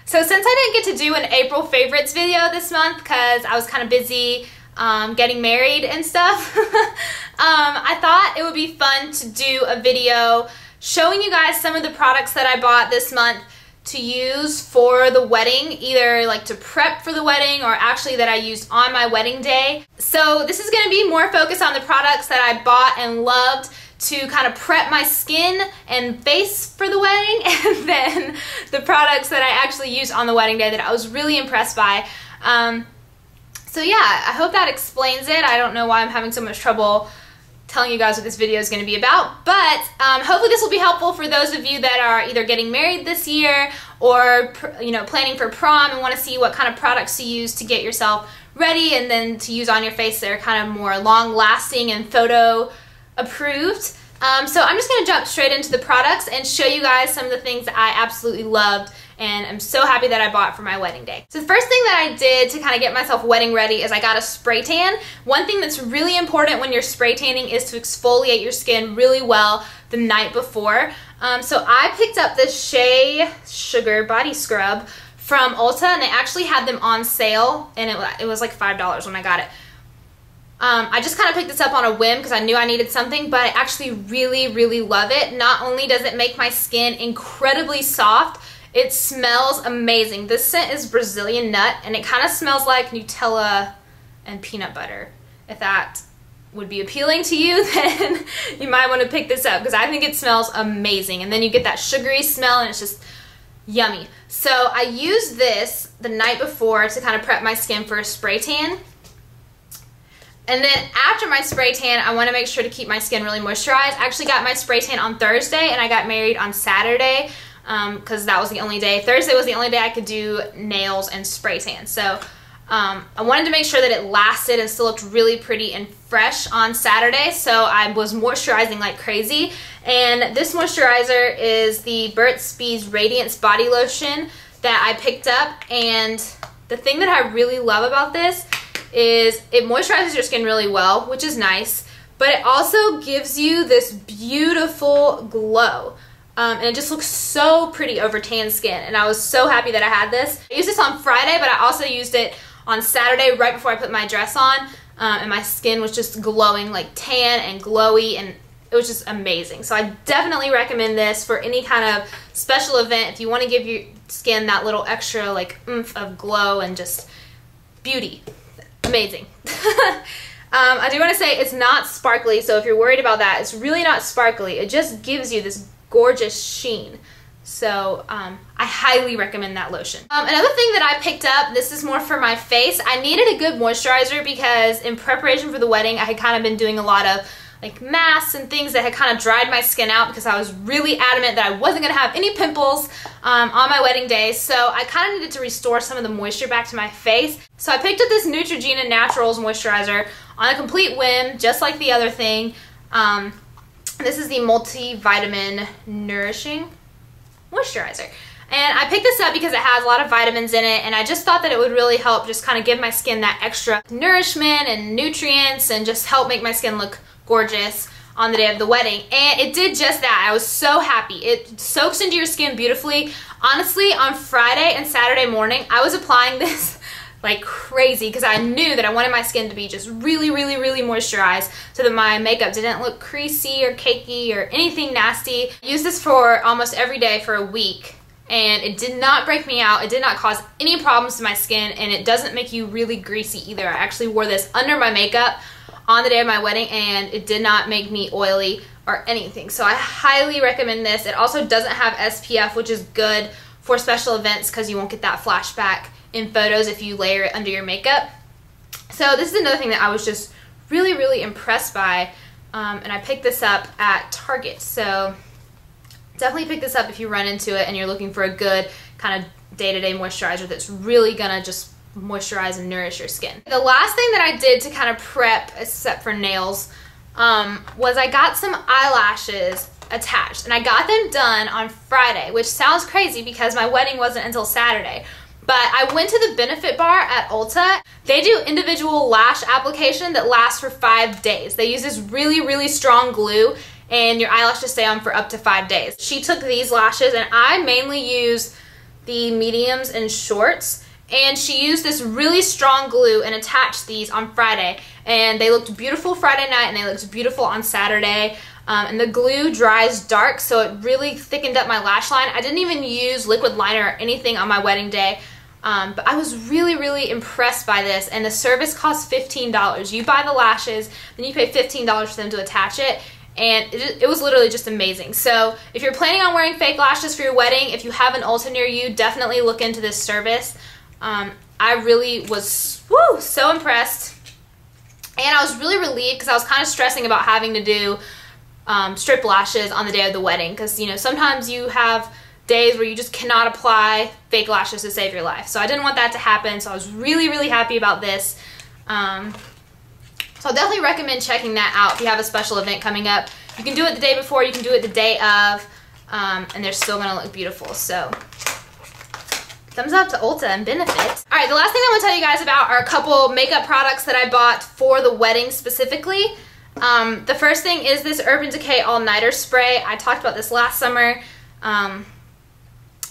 So since I didn't get to do an April favorites video this month because I was kind of busy getting married and stuff, I thought it would be fun to do a video showing you guys some of the products that I bought this month to use for the wedding, either like to prep for the wedding or actually that I used on my wedding day. So this is going to be more focused on the products that I bought and loved to kind of prep my skin and face for the wedding, and then the products that I actually used on the wedding day that I was really impressed by. So yeah, I hope that explains it. I don't know why I'm having so much trouble telling you guys what this video is going to be about, but hopefully this will be helpful for those of you that are either getting married this year or planning for prom and want to see what kind of products to use to get yourself ready and then to use on your face that are kind of more long lasting and photo approved. So I'm just going to jump straight into the products and show you guys some of the things that I absolutely loved and I'm so happy that I bought for my wedding day. So the first thing that I did to kind of get myself wedding ready is I got a spray tan. One thing that's really important when you're spray tanning is to exfoliate your skin really well the night before. So I picked up this Shea Sugar Body Scrub from Ulta, and they actually had them on sale, and it was like $5 when I got it. I just kind of picked this up on a whim because I knew I needed something, but I actually really, really love it. Not only does it make my skin incredibly soft, it smells amazing. This scent is Brazilian nut, and it kind of smells like Nutella and peanut butter. If that would be appealing to you, then you might want to pick this up because I think it smells amazing. And then you get that sugary smell and it's just yummy. So I used this the night before to kind of prep my skin for a spray tan. And then after my spray tan, I want to make sure to keep my skin really moisturized. I actually got my spray tan on Thursday and I got married on Saturday because that was the only day. Thursday was the only day I could do nails and spray tan. So I wanted to make sure that it lasted and still looked really pretty and fresh on Saturday. So I was moisturizing like crazy. And this moisturizer is the Burt Radiance Body Lotion that I picked up. And the thing that I really love about this is it moisturizes your skin really well, which is nice, but it also gives you this beautiful glow. And it just looks so pretty over tan skin, and I was so happy that I had this. I used this on Friday, but I also used it on Saturday right before I put my dress on, and my skin was just glowing, like tan and glowy, and it was just amazing. So I definitely recommend this for any kind of special event if you want to give your skin that little extra like oomph of glow and just beauty. Amazing. I do want to say it's not sparkly, so if you're worried about that, it's really not sparkly. It just gives you this gorgeous sheen. So I highly recommend that lotion. Another thing that I picked up, this is more for my face. I needed a good moisturizer because in preparation for the wedding, I had kind of been doing a lot of like masks and things that had kind of dried my skin out because I was really adamant that I wasn't going to have any pimples on my wedding day. So I kind of needed to restore some of the moisture back to my face. So I picked up this Neutrogena Naturals Moisturizer on a complete whim, just like the other thing. This is the Multi-vitamin Nourishing Moisturizer. And I picked this up because it has a lot of vitamins in it, and I just thought that it would really help just kind of give my skin that extra nourishment and nutrients and just help make my skin look gorgeous on the day of the wedding. And it did just that. I was so happy. It soaks into your skin beautifully. Honestly, on Friday and Saturday morning, I was applying this like crazy because I knew that I wanted my skin to be just really, really, really moisturized so that my makeup didn't look creasy or cakey or anything nasty. I used this for almost every day for a week, and it did not break me out. It did not cause any problems to my skin, and it doesn't make you really greasy either. I actually wore this under my makeup on the day of my wedding, and it did not make me oily or anything. So I highly recommend this. It also doesn't have SPF, which is good for special events because you won't get that flashback in photos if you layer it under your makeup. So this is another thing that I was just really, really impressed by, and I picked this up at Target. So definitely pick this up if you run into it and you're looking for a good kind of day-to-day moisturizer that's really gonna just moisturize and nourish your skin. The last thing that I did to kind of prep, except for nails, was I got some eyelashes attached, and I got them done on Friday, which sounds crazy because my wedding wasn't until Saturday. But I went to the Benefit Bar at Ulta. They do individual lash application that lasts for 5 days. They use this really, really strong glue, and your eyelashes stay on for up to 5 days. She took these lashes, and I mainly use the mediums and shorts, and she used this really strong glue and attached these on Friday, and they looked beautiful Friday night and they looked beautiful on Saturday. And the glue dries dark, so it really thickened up my lash line. I didn't even use liquid liner or anything on my wedding day, but I was really impressed by this, and the service cost $15. You buy the lashes, then you pay $15 for them to attach it, and it was literally just amazing. So if you're planning on wearing fake lashes for your wedding, if you have an Ulta near you, definitely look into this service. I really was so impressed, and I was really relieved because I was kind of stressing about having to do strip lashes on the day of the wedding, because you know, sometimes you have days where you just cannot apply fake lashes to save your life. So I didn't want that to happen, so I was really happy about this. So I'll definitely recommend checking that out if you have a special event coming up. You can do it the day before, you can do it the day of, and they're still gonna look beautiful. So thumbs up to Ulta and Benefit. Alright, the last thing I want to tell you guys about are a couple makeup products that I bought for the wedding specifically. The first thing is this Urban Decay All Nighter Spray. I talked about this last summer.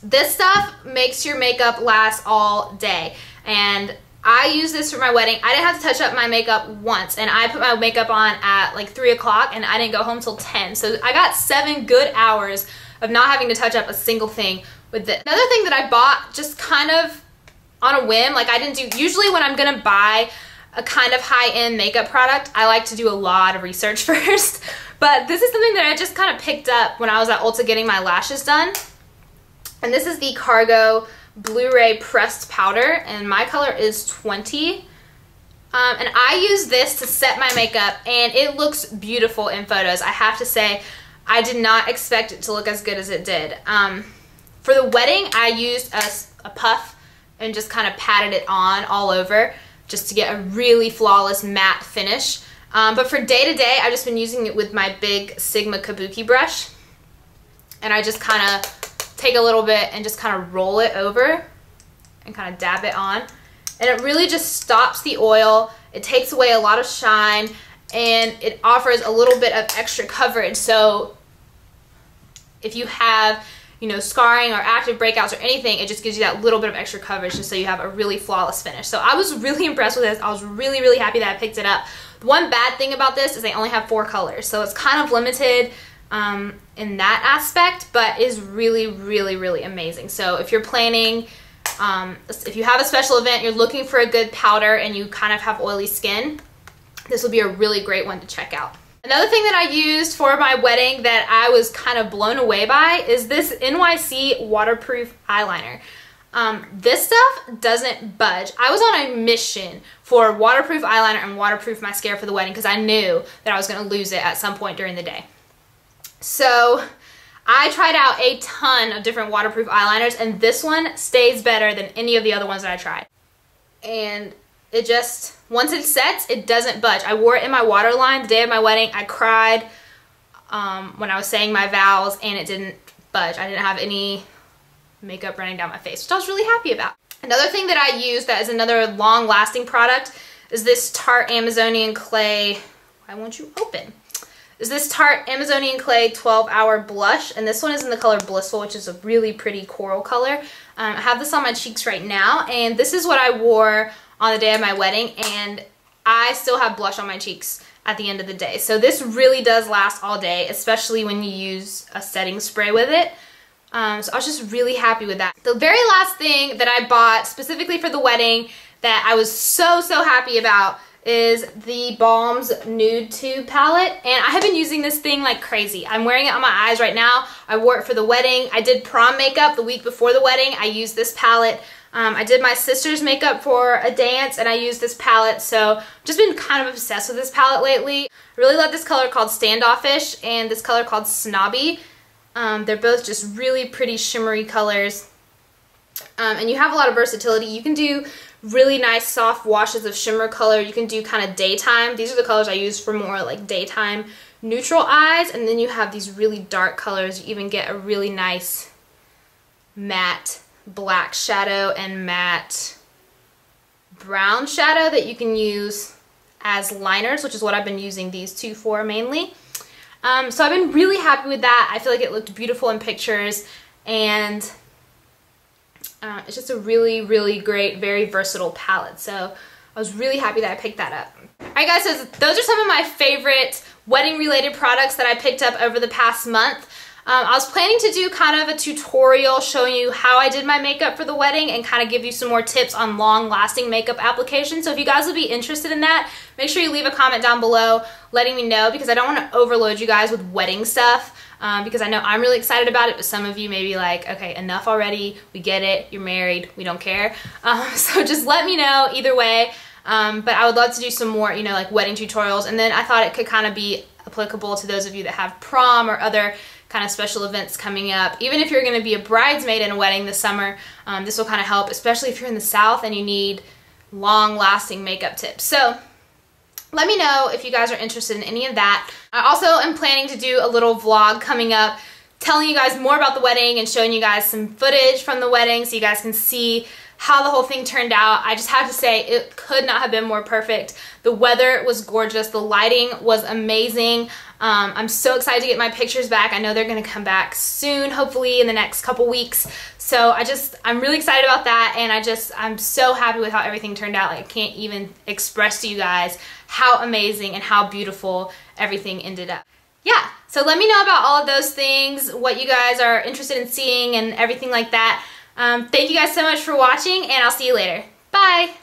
This stuff makes your makeup last all day, and I use this for my wedding. I didn't have to touch up my makeup once, and I put my makeup on at like 3 o'clock and I didn't go home till 10. So I got 7 good hours of not having to touch up a single thing with this. Another thing that I bought just kind of on a whim, like I didn't do, usually when I'm gonna buy a kind of high-end makeup product, I like to do a lot of research first. But this is something that I just kind of picked up when I was at Ulta getting my lashes done. And this is the Cargo Blu-ray Pressed Powder, and my color is 20. And I use this to set my makeup, and it looks beautiful in photos. I have to say, I did not expect it to look as good as it did. For the wedding, I used a puff and just kind of patted it on all over, just to get a really flawless matte finish. But for day to day, I've just been using it with my big Sigma Kabuki brush. And I just kind of take a little bit and just kind of roll it over and kind of dab it on. And it really just stops the oil. It takes away a lot of shine, and it offers a little bit of extra coverage. So if you have, you know, scarring or active breakouts or anything, it just gives you that little bit of extra coverage just so you have a really flawless finish. So I was really impressed with this. I was really happy that I picked it up. The one bad thing about this is they only have 4 colors, so it's kind of limited in that aspect, but is really amazing. So if you're planning, if you have a special event, you're looking for a good powder and you kind of have oily skin, this will be a really great one to check out. Another thing that I used for my wedding that I was kind of blown away by is this NYC waterproof eyeliner. This stuff doesn't budge. I was on a mission for waterproof eyeliner and waterproof mascara for the wedding because I knew that I was going to lose it at some point during the day. So I tried out a ton of different waterproof eyeliners, and this one stays better than any of the other ones that I tried. And it just, once it sets, it doesn't budge. I wore it in my waterline the day of my wedding. I cried when I was saying my vows, and it didn't budge. I didn't have any makeup running down my face, which I was really happy about. Another thing that I use that is another long-lasting product is this Tarte Amazonian Clay, why won't you open? Is this Tarte Amazonian Clay 12-Hour Blush, and this one is in the color Blissful, which is a really pretty coral color. I have this on my cheeks right now, and this is what I wore on the day of my wedding, and I still have blush on my cheeks at the end of the day. So this really does last all day, especially when you use a setting spray with it. So I was just really happy with that. The very last thing that I bought specifically for the wedding that I was so happy about is the Balm's Nude Tude palette, and I have been using this thing like crazy. I'm wearing it on my eyes right now. I wore it for the wedding. I did prom makeup the week before the wedding. I used this palette. I did my sister's makeup for a dance, and I used this palette, so I've just been kind of obsessed with this palette lately. I really love this color called Standoffish and this color called Snobby. They're both just really pretty shimmery colors, and you have a lot of versatility. You can do really nice soft washes of shimmer color. You can do kind of daytime. These are the colors I use for more like daytime neutral eyes, and then you have these really dark colors. You even get a really nice matte black shadow and matte brown shadow that you can use as liners, which is what I've been using these two for mainly. So I've been really happy with that. I feel like it looked beautiful in pictures, and It's just a really, really great, very versatile palette. So I was really happy that I picked that up. Alright guys, so those are some of my favorite wedding related products that I picked up over the past month. I was planning to do kind of a tutorial showing you how I did my makeup for the wedding and kind of give you some more tips on long-lasting makeup application. So if you guys would be interested in that, make sure you leave a comment down below letting me know, because I don't want to overload you guys with wedding stuff, because I know I'm really excited about it, but some of you may be like, okay, enough already, we get it, you're married, we don't care. So just let me know either way. But I would love to do some more, you know, like wedding tutorials, and then I thought it could kind of be applicable to those of you that have prom or other kind of special events coming up. Even if you're going to be a bridesmaid in a wedding this summer, this will kind of help, especially if you're in the South and you need long-lasting makeup tips. So let me know if you guys are interested in any of that. I also am planning to do a little vlog coming up telling you guys more about the wedding and showing you guys some footage from the wedding so you guys can see how the whole thing turned out. I just have to say it could not have been more perfect. The weather was gorgeous. The lighting was amazing. I'm so excited to get my pictures back. I know they're going to come back soon, hopefully in the next couple weeks. So I'm really excited about that, and I'm so happy with how everything turned out. Like, I can't even express to you guys how amazing and how beautiful everything ended up. Yeah, so let me know about all of those things, what you guys are interested in seeing and everything like that. Thank you guys so much for watching, and I'll see you later. Bye!